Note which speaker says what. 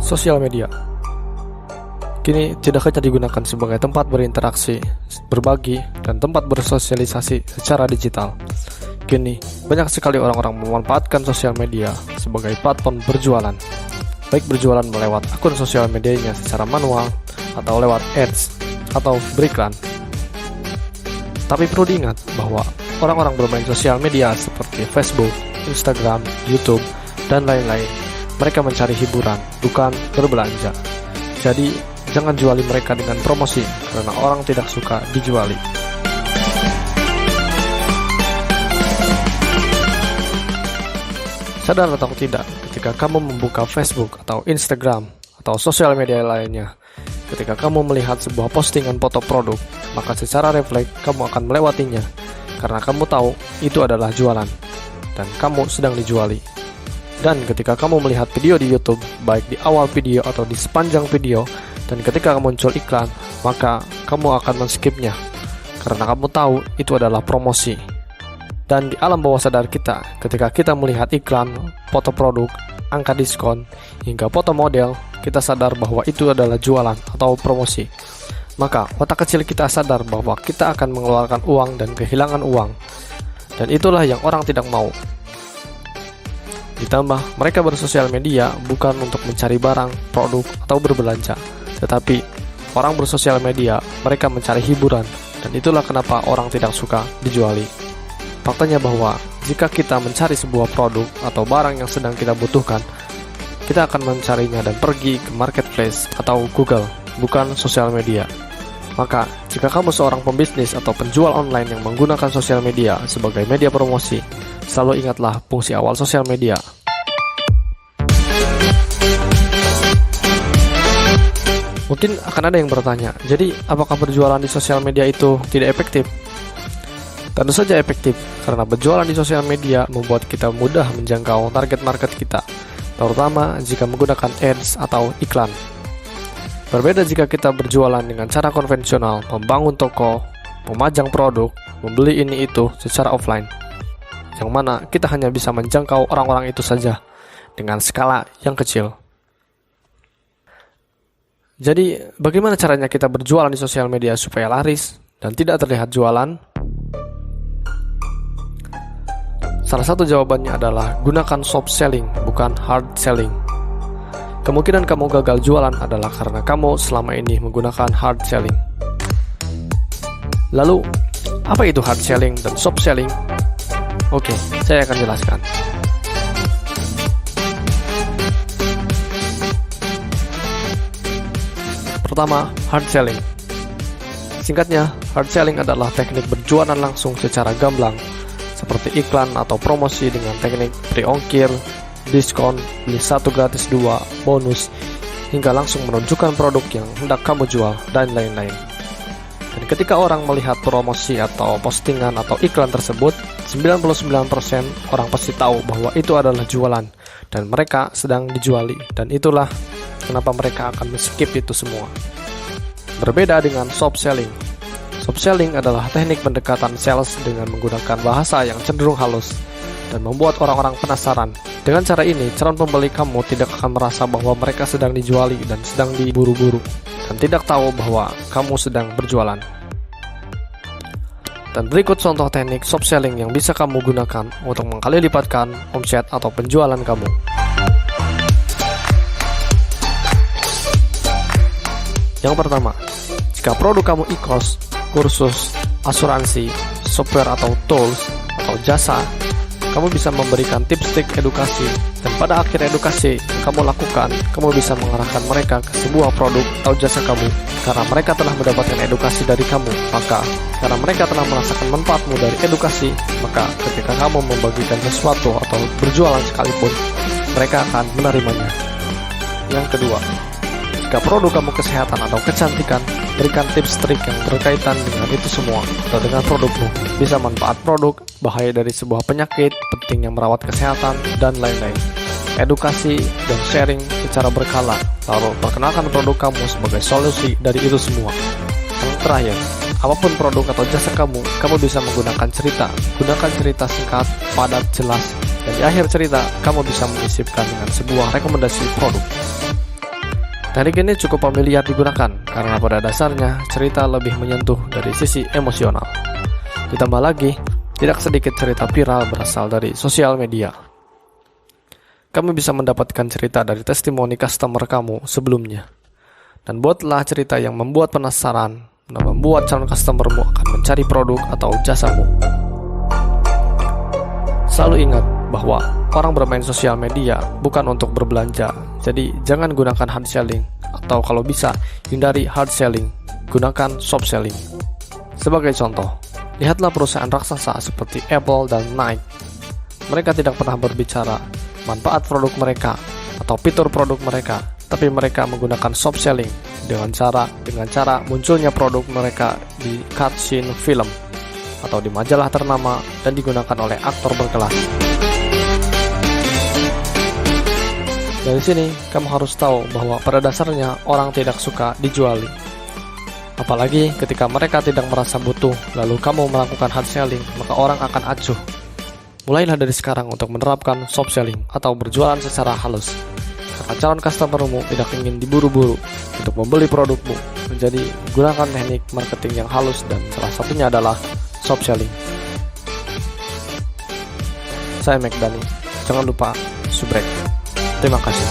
Speaker 1: Sosial media kini tidak hanya digunakan sebagai tempat berinteraksi, berbagi, dan tempat bersosialisasi secara digital. Kini, banyak sekali orang-orang memanfaatkan sosial media sebagai platform berjualan, baik berjualan melewat akun sosial medianya secara manual, atau lewat ads, atau beriklan. Tapi perlu diingat bahwa orang-orang bermain sosial media seperti Facebook, Instagram, YouTube, dan lain-lain, mereka mencari hiburan, bukan berbelanja. Jadi, jangan juali mereka dengan promosi, karena orang tidak suka dijuali. Sadar atau tidak, ketika kamu membuka Facebook atau Instagram atau sosial media lainnya, ketika kamu melihat sebuah postingan foto produk, maka secara refleks kamu akan melewatinya, karena kamu tahu itu adalah jualan, dan kamu sedang dijuali. Dan ketika kamu melihat video di YouTube, baik di awal video atau di sepanjang video, dan ketika muncul iklan, maka kamu akan men-skipnya, karena kamu tahu itu adalah promosi. Dan di alam bawah sadar kita, ketika kita melihat iklan, foto produk, angka diskon, hingga foto model, kita sadar bahwa itu adalah jualan atau promosi. Maka otak kecil kita sadar bahwa kita akan mengeluarkan uang dan kehilangan uang. Dan itulah yang orang tidak mau. Ditambah, mereka bersosial media bukan untuk mencari barang, produk, atau berbelanja, tetapi orang bersosial media, mereka mencari hiburan, dan itulah kenapa orang tidak suka dijuali. Faktanya bahwa jika kita mencari sebuah produk atau barang yang sedang kita butuhkan, kita akan mencarinya dan pergi ke marketplace atau Google, bukan sosial media. Maka, jika kamu seorang pembisnis atau penjual online yang menggunakan sosial media sebagai media promosi, selalu ingatlah fungsi awal sosial media. Mungkin akan ada yang bertanya, jadi apakah berjualan di sosial media itu tidak efektif? Tentu saja efektif, karena berjualan di sosial media membuat kita mudah menjangkau target market kita, terutama jika menggunakan ads atau iklan. Berbeda jika kita berjualan dengan cara konvensional, membangun toko, memajang produk, membeli ini itu secara offline, yang mana kita hanya bisa menjangkau orang-orang itu saja dengan skala yang kecil. Jadi, bagaimana caranya kita berjualan di sosial media supaya laris dan tidak terlihat jualan? Salah satu jawabannya adalah gunakan soft selling, bukan hard selling. Kemungkinan kamu gagal jualan adalah karena kamu selama ini menggunakan hard selling. Lalu, apa itu hard selling dan soft selling? Oke, saya akan jelaskan. Pertama, hard selling. Singkatnya, hard selling adalah teknik berjualan langsung secara gamblang, seperti iklan atau promosi dengan teknik free ongkir, diskon, beli 1 gratis 2, bonus, hingga langsung menunjukkan produk yang hendak kamu jual, dan lain-lain. Dan ketika orang melihat promosi atau postingan atau iklan tersebut, 99% orang pasti tahu bahwa itu adalah jualan, dan mereka sedang dijuali, dan itulah kenapa mereka akan men-skip itu semua. Berbeda dengan soft selling. Soft selling adalah teknik pendekatan sales dengan menggunakan bahasa yang cenderung halus dan membuat orang-orang penasaran. Dengan cara ini, calon pembeli kamu tidak akan merasa bahwa mereka sedang dijuali dan sedang diburu-buru, dan tidak tahu bahwa kamu sedang berjualan. Dan berikut contoh teknik soft selling yang bisa kamu gunakan untuk mengkali lipatkan omset atau penjualan kamu. Yang pertama, jika produk kamu e-course, kursus, asuransi, software atau tools, atau jasa, kamu bisa memberikan tips-trik edukasi, dan pada akhir edukasi yang kamu lakukan, kamu bisa mengarahkan mereka ke sebuah produk atau jasa kamu, karena mereka telah mendapatkan edukasi dari kamu. Maka, karena mereka telah merasakan manfaatmu dari edukasi, maka ketika kamu membagikan sesuatu atau berjualan sekalipun, mereka akan menerimanya. Yang kedua, jika produk kamu kesehatan atau kecantikan, berikan tips-trik yang berkaitan dengan itu semua atau dengan produkmu. Bisa manfaat produk, bahaya dari sebuah penyakit, pentingnya merawat kesehatan, dan lain-lain. Edukasi dan sharing secara berkala, lalu perkenalkan produk kamu sebagai solusi dari itu semua. Yang terakhir, apapun produk atau jasa kamu bisa menggunakan cerita. Gunakan cerita singkat, padat, jelas, dan di akhir cerita, kamu bisa menyisipkan dengan sebuah rekomendasi produk. Teknik ini cukup familiar digunakan karena pada dasarnya cerita lebih menyentuh dari sisi emosional. Ditambah lagi, tidak sedikit cerita viral berasal dari sosial media. Kamu bisa mendapatkan cerita dari testimoni customer kamu sebelumnya. Dan buatlah cerita yang membuat penasaran dan membuat calon customermu akan mencari produk atau jasamu. Selalu ingat bahwa orang bermain sosial media bukan untuk berbelanja, jadi jangan gunakan hard selling, atau kalau bisa, hindari hard selling, gunakan soft selling. Sebagai contoh, lihatlah perusahaan raksasa seperti Apple dan Nike. Mereka tidak pernah berbicara manfaat produk mereka atau fitur produk mereka, tapi mereka menggunakan soft selling dengan cara munculnya produk mereka di cutscene film atau di majalah ternama dan digunakan oleh aktor berkelas. Dari sini, kamu harus tahu bahwa pada dasarnya orang tidak suka dijuali. Apalagi ketika mereka tidak merasa butuh, lalu kamu melakukan hard selling, maka orang akan acuh. Mulailah dari sekarang untuk menerapkan soft selling atau berjualan secara halus. Karena calon customermu tidak ingin diburu-buru untuk membeli produkmu. Jadi, gunakan teknik marketing yang halus dan salah satunya adalah soft selling. Saya Mac Dani. Jangan lupa subrek. Terima kasih.